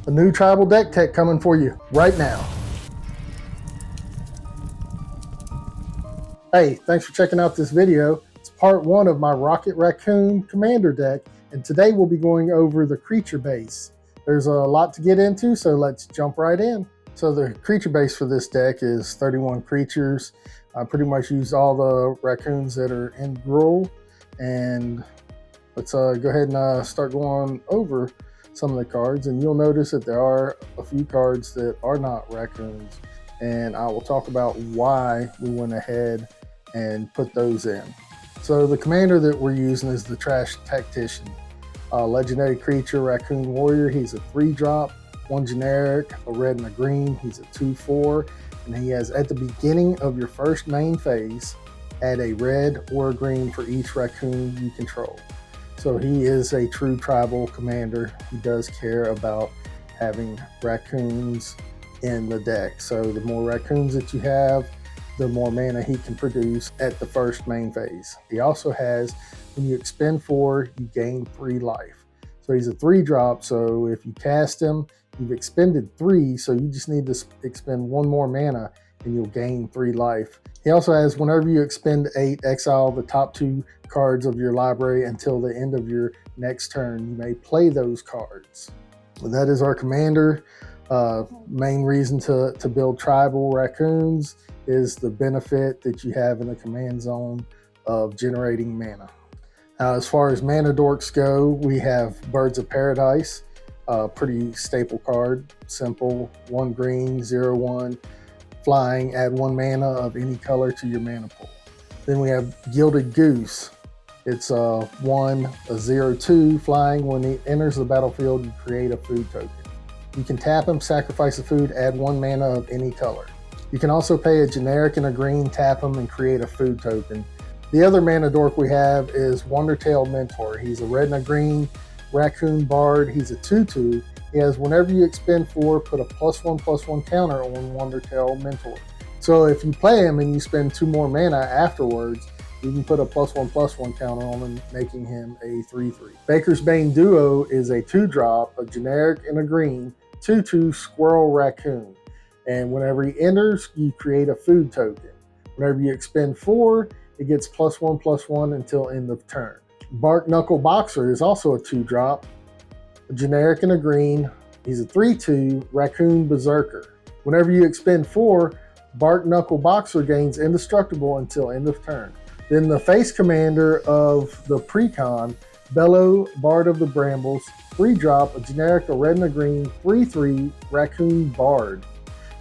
A new tribal deck tech coming for you right now. Hey, thanks for checking out this video. It's part one of my Raccoon Commander deck, and today we'll be going over the creature base. There's a lot to get into, so let's jump right in. So the creature base for this deck is 31 creatures. I pretty much used all the raccoons that are in Gruul, and let's go ahead and start going over some of the cards, and you'll notice that there are a few cards that are not raccoons, and I will talk about why we went ahead and put those in. So the commander that we're using is the Trash Tactician. Legendary creature, Raccoon Warrior. He's a 3-drop, 1 generic, a red and a green. He's a 2/4, and he has, at the beginning of your first main phase, add a red or a green for each raccoon you control. So he is a true tribal commander. He does care about having raccoons in the deck. So the more raccoons that you have, the more mana he can produce at the first main phase. He also has, when you expend 4, you gain 3 life. So he's a 3-drop, so if you cast him, you've expended 3, so you just need to expend 1 more mana and you'll gain 3 life. He also has, whenever you expend 8, exile the top 2 cards of your library until the end of your next turn. You may play those cards. And that is our commander. Main reason to build tribal raccoons is the benefit that you have in the command zone of generating mana. As far as mana dorks go, we have Birds of Paradise, pretty staple card, simple, 1 green, 0/1, flying, add 1 mana of any color to your mana pool. Then we have Gilded Goose. It's a 1, a 0/2, flying. When he enters the battlefield, you create a food token. You can tap him, sacrifice a food, add 1 mana of any color. You can also pay a generic and a green, tap him, and create a food token. The other mana dork we have is Wondertail Mentor. He's a red and a green raccoon bard. He's a 2/2. He has, whenever you expend 4, put a +1/+1 counter on Wondertail Mentor. So if you play him and you spend 2 more mana afterwards, you can put a +1/+1 counter on him, making him a 3/3. Baker's Bane Duo is a 2-drop, a generic and a green, 2/2 squirrel raccoon. And whenever he enters, you create a food token. Whenever you expend 4, it gets +1/+1 until end of turn. Bark Knuckle Boxer is also a 2-drop, a generic and a green. He's a 3/2 raccoon berserker. Whenever you expend 4, Bark Knuckle Boxer gains indestructible until end of turn. Then the face commander of the Precon, Bellow Bard of the Brambles, 3-drop, a generic, a red and a green, 3/3 raccoon bard.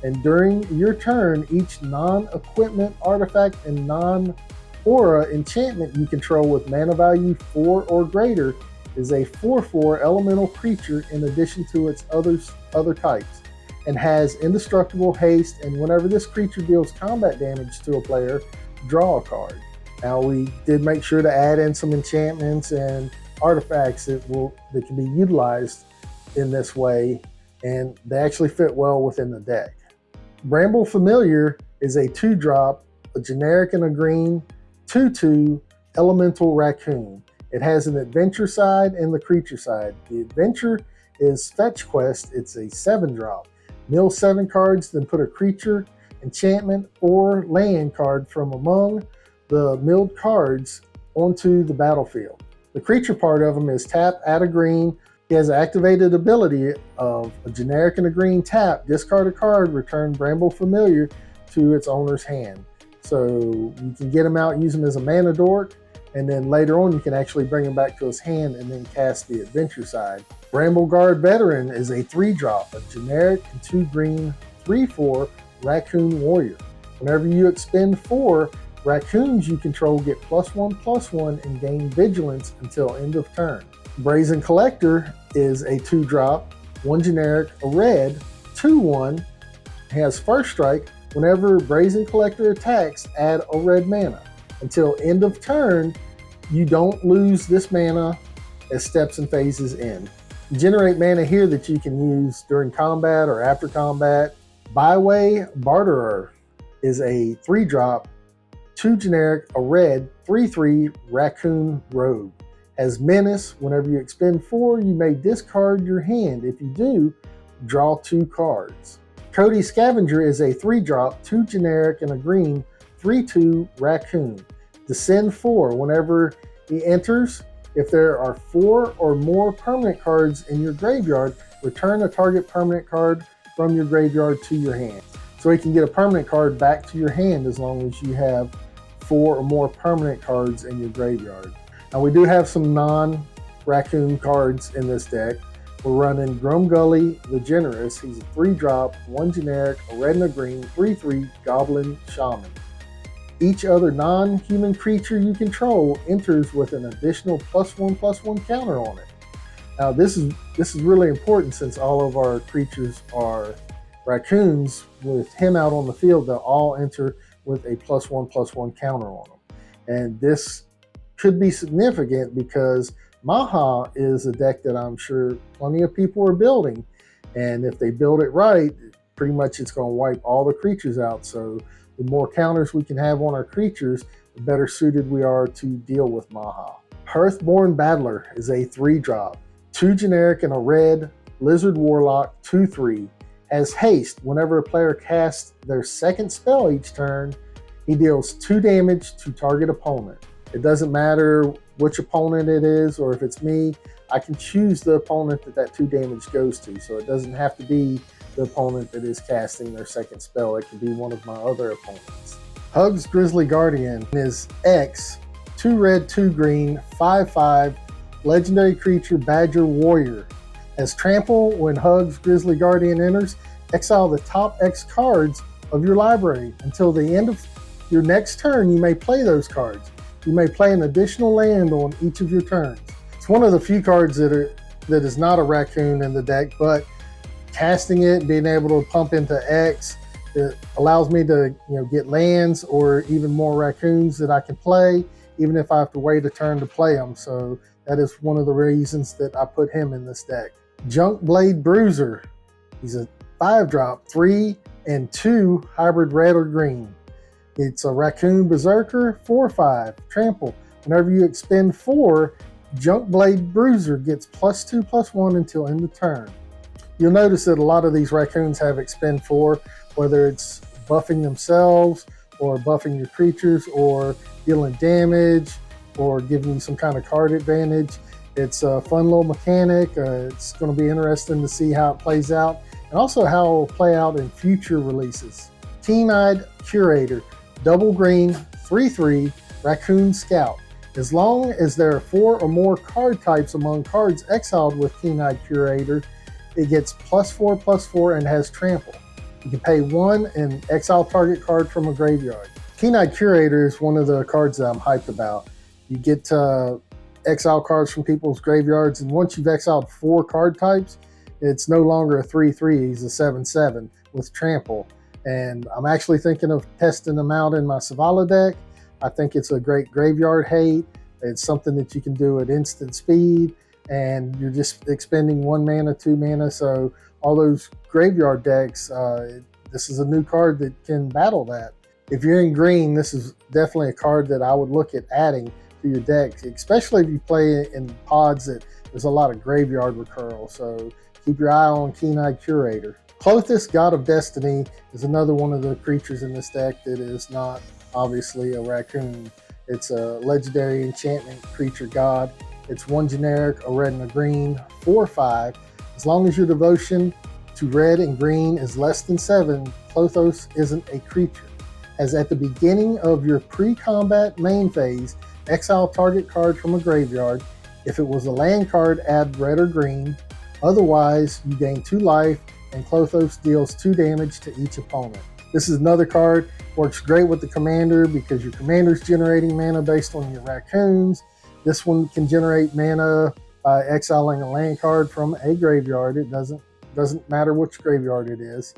And during your turn, each non-equipment artifact and non-aura enchantment you control with mana value 4 or greater is a 4/4 elemental creature in addition to its other types, and has indestructible haste, and whenever this creature deals combat damage to a player, draw a card. Now we did make sure to add in some enchantments and artifacts that can be utilized in this way, and they actually fit well within the deck. Bramble Familiar is a 2-drop, a generic and a green, 2/2 elemental raccoon. It has an adventure side and the creature side. The adventure is Fetch Quest. It's a 7-drop. Mill 7 cards, then put a creature, enchantment, or land card from among the milled cards onto the battlefield. The creature part of him is tap, add a green. He has an activated ability of a generic and a green, tap, discard a card, return Bramble Familiar to its owner's hand. So you can get him out and use him as a mana dork, and then later on you can actually bring him back to his hand and then cast the adventure side. Bramble Guard Veteran is a 3-drop, a generic and 2 green, 3/4 raccoon warrior. Whenever you expend 4, raccoons you control get +1/+1 and gain vigilance until end of turn. Brazen Collector is a 2-drop, 1 generic, a red, 2/1. He has first strike. Whenever Brazen Collector attacks, add a red mana. Until end of turn, you don't lose this mana as steps and phases end. Generate mana here that you can use during combat or after combat. Byway Barterer is a 3-drop, 2 generic, a red, 3/3 raccoon rogue. Has Menace. Whenever you expend 4, you may discard your hand. If you do, draw 2 cards. Cody Scavenger is a 3-drop, 2 generic, and a green, 3/2 raccoon. Descend 4. Whenever he enters, if there are 4 or more permanent cards in your graveyard, return a target permanent card from your graveyard to your hand. So you can get a permanent card back to your hand as long as you have 4 or more permanent cards in your graveyard. Now we do have some non-raccoon cards in this deck. We're running Grumgully the Generous. He's a 3-drop, 1 generic, a red and a green, 3/3 Goblin Shaman. Each other non-human creature you control enters with an additional +1/+1 counter on it. Now this is really important since all of our creatures are raccoons. With him out on the field, they'll all enter with a +1/+1 counter on them. And this could be significant because Maha is a deck that I'm sure plenty of people are building. And if they build it right, pretty much it's going to wipe all the creatures out. So the more counters we can have on our creatures, the better suited we are to deal with Maha. Hearthborn Battler is a 3-drop, 2 generic and a red, Lizard Warlock, 2/3. Has haste. Whenever a player casts their second spell each turn, he deals 2 damage to target opponent. It doesn't matter which opponent it is, or if it's me, I can choose the opponent that 2 damage goes to. So it doesn't have to be the opponent that is casting their second spell. It can be one of my other opponents. Hugs Grizzly Guardian is X, 2 red, 2 green, 5/5, legendary creature Badger Warrior. As trample, when Hugs Grizzly Guardian enters, exile the top X cards of your library. Until the end of your next turn, you may play those cards. You may play an additional land on each of your turns. It's one of the few cards that is not a raccoon in the deck, but casting it, being able to pump into X, it allows me to get lands or even more raccoons that I can play, even if I have to wait a turn to play them. So that is one of the reasons that I put him in this deck. Junk Blade Bruiser. He's a 5-drop, 3 and 2 hybrid red or green. It's a Raccoon Berserker, 4/5, trample. Whenever you expend 4, Junk Blade Bruiser gets +2/+1 until end of turn. You'll notice that a lot of these raccoons have expend 4, whether it's buffing themselves or buffing your creatures or dealing damage or giving you some kind of card advantage. It's a fun little mechanic. It's going to be interesting to see how it plays out and also how it will play out in future releases. Keen-Eyed Curator, double green, 3/3, Raccoon Scout. As long as there are 4 or more card types among cards exiled with Keen-Eyed Curator, it gets +4/+4 and has trample. You can pay 1 and exile target card from a graveyard. Keen-Eyed Curator is one of the cards that I'm hyped about. You get to exile cards from people's graveyards, and once you've exiled 4 card types, it's no longer a 3/3, he's a 7/7 with trample. And I'm actually thinking of testing them out in my Savala deck. I think it's a great graveyard hate. It's something that you can do at instant speed, and you're just expending 1 mana, 2 mana. So all those graveyard decks, this is a new card that can battle that. If you're in green, this is definitely a card that I would look at adding to your deck, especially if you play in pods that there's a lot of graveyard recurral. So keep your eye on Keen-Eyed Curator. Klothys, God of Destiny, is another one of the creatures in this deck that is not obviously a raccoon. It's a legendary enchantment creature god. It's 1 generic, a red and a green, 4/5. As long as your devotion to red and green is less than 7, Klothys isn't a creature. As at the beginning of your pre-combat main phase, exile target card from a graveyard. If it was a land card, add red or green. Otherwise, you gain 2 life, and Klothys deals 2 damage to each opponent. This is another card, works great with the commander because your commander's generating mana based on your raccoons. This one can generate mana by exiling a land card from a graveyard. It doesn't matter which graveyard it is.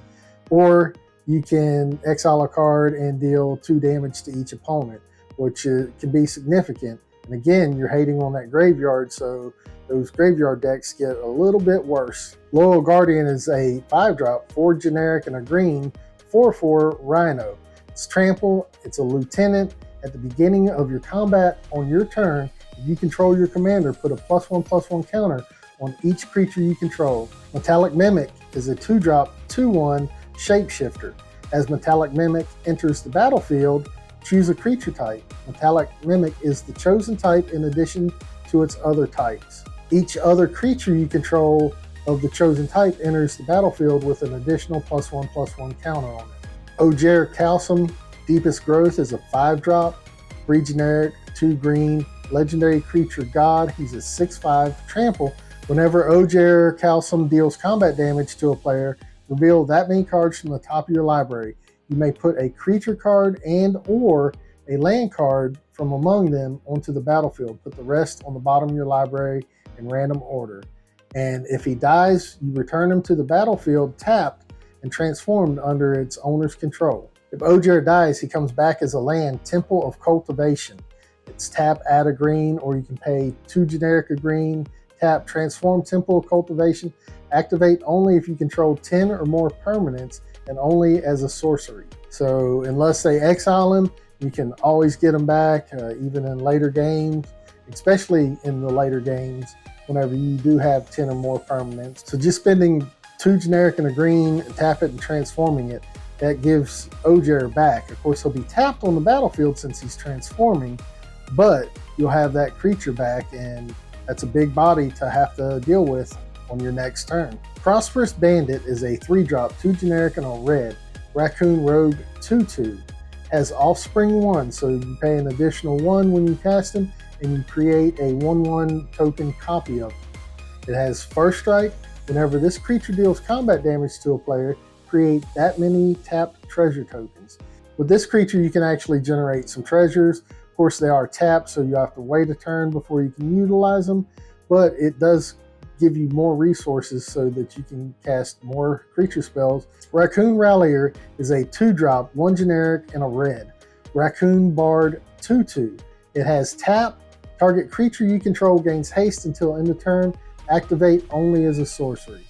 Or you can exile a card and deal 2 damage to each opponent, which can be significant. And again, you're hating on that graveyard, so those graveyard decks get a little bit worse. Loyal Guardian is a 5-drop, 4 generic and a green, 4/4 Rhino. It's trample, it's a lieutenant. At the beginning of your combat on your turn, you control your commander, put a +1/+1 counter on each creature you control. Metallic Mimic is a 2-drop, 2/1 shapeshifter. As Metallic Mimic enters the battlefield, choose a creature type. Metallic Mimic is the chosen type in addition to its other types. Each other creature you control of the chosen type enters the battlefield with an additional +1/+1 counter on it. Ojer Kalsum, Deepest Growth is a 5-drop, 3 generic, 2 green, legendary creature god. He's a 6/5 trample. Whenever Ojer Kalsum deals combat damage to a player, reveal that many cards from the top of your library. You may put a creature card and or a land card from among them onto the battlefield. Put the rest on the bottom of your library in random order. And if he dies, you return him to the battlefield tapped and transformed under its owner's control. If Ojer dies, he comes back as a land, Temple of Cultivation. It's tap, add a green, or you can pay 2 generic a green, tap, transform Temple of Cultivation, activate only if you control 10 or more permanents and only as a sorcery. So unless they exile him, you can always get him back, even in later games, especially in the later games, whenever you do have 10 or more permanents. So just spending 2 generic and a green, tap it and transforming it, that gives Ojer back. Of course, he'll be tapped on the battlefield since he's transforming, but you'll have that creature back, and that's a big body to have to deal with on your next turn. Prosperous Bandit is a 3-drop, 2 generic and a red, Raccoon Rogue 2/2. Has Offspring 1, so you pay an additional 1 when you cast him, and you create a 1/1 token copy of him. It has First Strike. Whenever this creature deals combat damage to a player, create that many tapped treasure tokens. With this creature, you can actually generate some treasures. Of course, they are tapped, so you have to wait a turn before you can utilize them, but it does give you more resources so that you can cast more creature spells. Raccoon Rallier is a 2-drop, 1 generic, and a red. Raccoon Bard 2/2. It has tap, target creature you control gains haste until end of turn, activate only as a sorcery.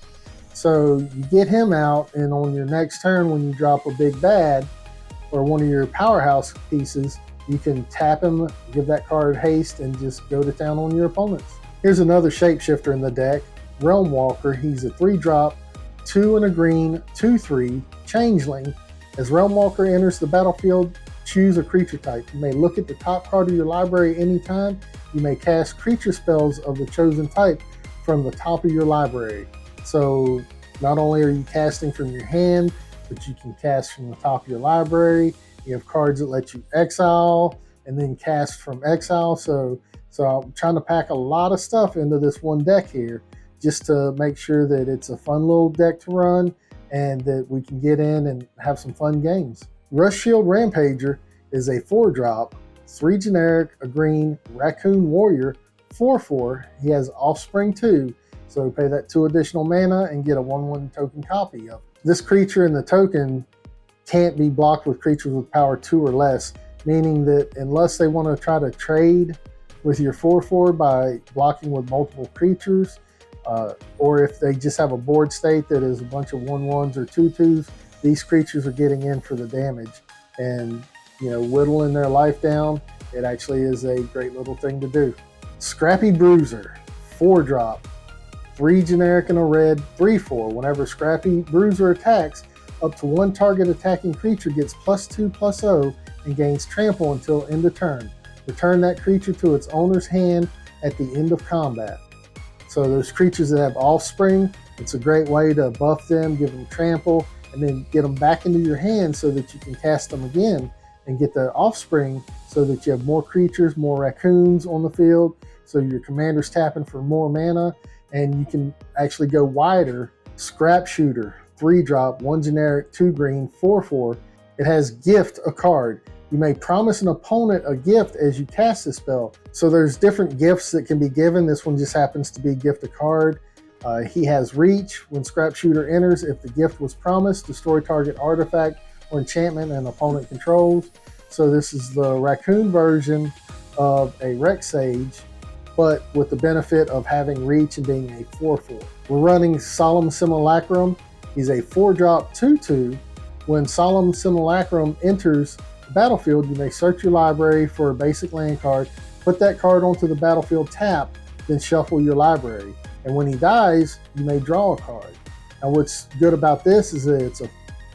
So you get him out, and on your next turn when you drop a big bad or one of your powerhouse pieces, you can tap him, give that card haste, and just go to town on your opponents. Here's another shapeshifter in the deck, Realm Walker. He's a 3-drop, 2 and a green, 2/3 changeling. As Realm Walker enters the battlefield, choose a creature type. You may look at the top card of your library anytime. You may cast creature spells of the chosen type from the top of your library. So not only are you casting from your hand, but you can cast from the top of your library. You have cards that let you exile and then cast from exile. So I'm trying to pack a lot of stuff into this one deck here just to make sure that it's a fun little deck to run and that we can get in and have some fun games. Rush Shield Rampager is a 4-drop, 3 generic, a green, Raccoon Warrior, 4/4. He has Offspring 2, so pay that 2 additional mana and get a 1/1 token copy of it. This creature in the token can't be blocked with creatures with power 2 or less, meaning that unless they want to try to trade with your 4/4 by blocking with multiple creatures, or if they just have a board state that is a bunch of 1/1s or 2/2s, these creatures are getting in for the damage. And, whittling their life down, it actually is a great little thing to do. Scrappy Bruiser, 4-drop, 3 generic and a red, 3/4. Whenever Scrappy Bruiser attacks, up to 1 target attacking creature gets +2/+0 and gains trample until end of turn. Return that creature to its owner's hand at the end of combat. So those creatures that have Offspring, it's a great way to buff them, give them trample, and then get them back into your hand so that you can cast them again and get the Offspring so that you have more creatures, more raccoons on the field, so your commander's tapping for more mana, and you can actually go wider. Scrap Shooter, 3-drop, 1 generic, 2 green, 4/4. It has Gift a card. You may promise an opponent a gift as you cast this spell. So there's different gifts that can be given. This one just happens to be Gift a card. He has Reach. When Scrap Shooter enters, if the gift was promised, destroy target artifact or enchantment an opponent controls. So this is the raccoon version of a Rex Sage, but with the benefit of having Reach and being a 4/4. We're running Solemn Simulacrum. He's a 4-drop, 2/2. When Solemn Simulacrum enters the battlefield, you may search your library for a basic land card, Put that card onto the battlefield tap, then shuffle your library. And when he dies, you may draw a card. Now what's good about this is that it's a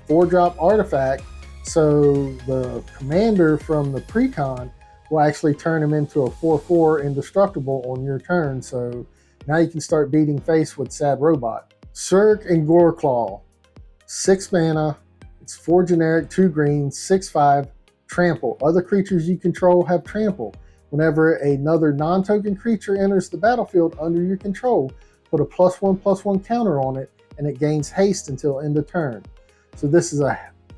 4-drop artifact, so the commander from the precon will actually turn him into a 4/4 indestructible on your turn, so now you can start beating face with Sad Robot. Surk and Goreclaw, 6 mana, it's 4 generic, 2 green, 6/5, trample. Other creatures you control have trample. Whenever another non-token creature enters the battlefield under your control, put a +1/+1 counter on it, and it gains haste until end of turn. So this is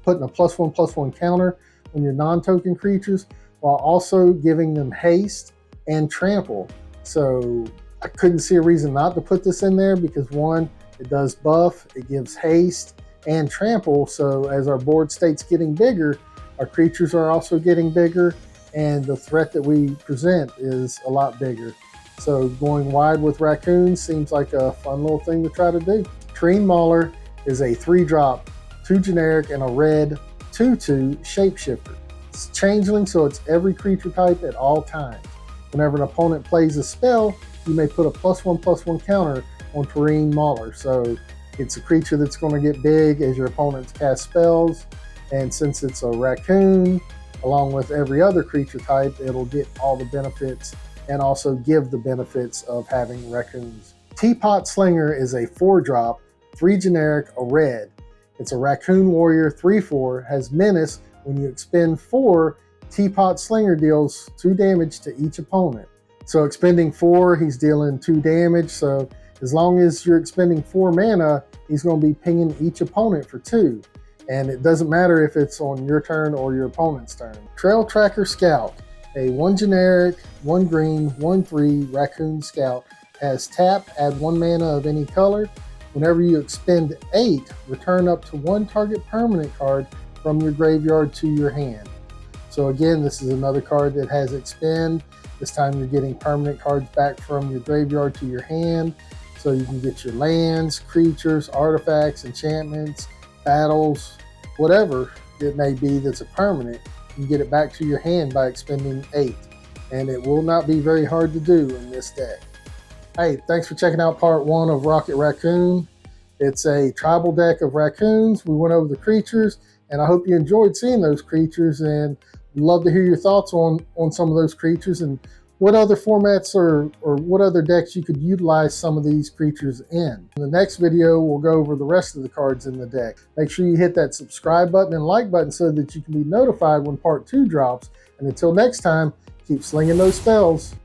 putting a +1/+1 counter on your non-token creatures while also giving them haste and trample. So I couldn't see a reason not to put this in there because one, it does buff, it gives haste and trample. So as our board state's getting bigger, our creatures are also getting bigger, and the threat that we present is a lot bigger. So going wide with Raccoons seems like a fun little thing to try to do. Tareen Mauler is a 3-drop, 2 generic, and a red 2/2 shapeshifter. It's changeling, so it's every creature type at all times. Whenever an opponent plays a spell, you may put a +1/+1 counter on Tareen Mauler. So it's a creature that's going to get big as your opponents cast spells, and since it's a raccoon, along with every other creature type, it'll get all the benefits and also give the benefits of having raccoons. Teapot Slinger is a 4-drop, 3 generic, a red. It's a raccoon warrior, 3/4, has menace. When you expend 4, Teapot Slinger deals 2 damage to each opponent. So expending 4, he's dealing 2 damage. So as long as you're expending 4 mana, he's going to be pinging each opponent for 2. And it doesn't matter if it's on your turn or your opponent's turn. Trail Tracker Scout, a 1 generic, 1 green, 1/3 raccoon scout, has tap, add 1 mana of any color. Whenever you expend 8, return up to 1 target permanent card from your graveyard to your hand. So again, this is another card that has expend. This time you're getting permanent cards back from your graveyard to your hand. So you can get your lands, creatures, artifacts, enchantments, battles, whatever it may be that's a permanent. You can get it back to your hand by expending 8. And it will not be very hard to do in this deck. Hey, thanks for checking out part 1 of Rocket Raccoon. It's a tribal deck of raccoons. We went over the creatures, and I hope you enjoyed seeing those creatures, and love to hear your thoughts on some of those creatures and what other formats or what other decks you could utilize some of these creatures in. In the next video, we'll go over the rest of the cards in the deck. Make sure you hit that subscribe button and like button so that you can be notified when part 2 drops. And until next time, keep slinging those spells.